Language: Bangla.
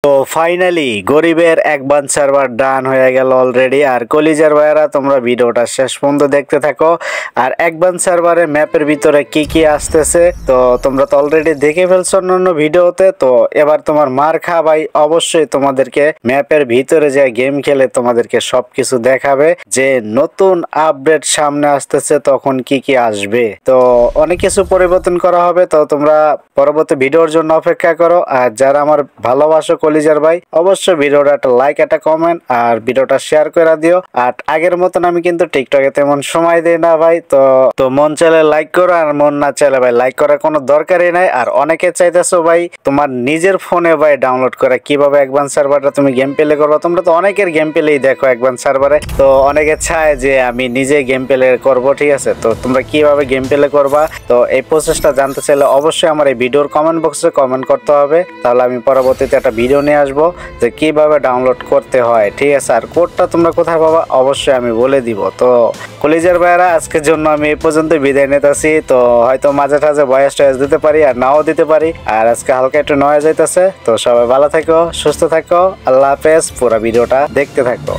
তো ফাইনালি গরিবের এক বান সার্ভার ডান হয়ে গেল অলরেডি। আর কলিজার ভাইয়েরা তোমরা ভিডিওটা শেষ পর্যন্ত দেখতে থাকো। আর এক বান সার্ভারে ম্যাপের ভিতরে কি কি আসতেছে তো তোমরা তো অলরেডি দেখে ফেলছো অন্য ভিডিওতে। তো এবার তোমার মার খা ভাই অবশ্যই তোমাদেরকে ম্যাপের ভিতরে যে গেম খেলে তোমাদেরকে সবকিছু দেখাবে যে নতুন আপডেট সামনে আসতেছে তখন কি কি আসবে। তো অনেক কিছু পরিবর্তন করা হবে, তো তোমরা পরবর্তী ভিডিওর জন্য অপেক্ষা করো। আর যারা আমার ভালোবাসো কলিজার ভাই অবশ্যই ভিডিওটা একটা লাইক একটা কমেন্ট আর ভিডিওটা শেয়ার করে দিও। আর আগের মতন আমি কিন্তু টিকটকে তেমন সময় দিই না ভাই, তো তো মন চাইলে লাইক করো আর মন না চাইলে ভাই লাইক করার কোনো দরকারই নাই। আর অনেকে চাইতেছো ভাই তোমার নিজের ফোনে ভাই ডাউনলোড করে কিভাবে অ্যাডভান্স সার্ভারটা তুমি গেম প্লে করবে। তোমরা তো অনেকের গেম প্লেই দেখো অ্যাডভান্স সার্ভারে, তো অনেকে চায় যে আমি নিজে গেম প্লে করব, ঠিক আছে। তো তোমরা কিভাবে গেম প্লে করবা তো এই প্রসেসটা জানতে চাইলে অবশ্যই আমার এই ভিডিওর কমেন্ট বক্সে কমেন্ট করতে হবে, তাহলে আমি পরবর্তীতে একটা ভিডিও নিয়ে আসবো যে কিভাবে ডাউনলোড করতে হয়, ঠিক আছে। আর কোডটা তোমরা কোথায় পাবা অবশ্যই আমি বলে দিব। তো কলিজার ভাইয়েরা আজকের জন্য আমি এই পর্যন্ত বিদায় নিতেছি। তো হয়তো মাঝে টাঝে ভয়েস টয়েস দিতে পারি আর নাও দিতে পারি, আর আজকে হালকা একটু নয় যাইতেছে। তো সবাই ভালো থাকো, সুস্থ থাকো, আল্লাহ হাফেজ। পুরো ভিডিওটা দেখতে থাকো।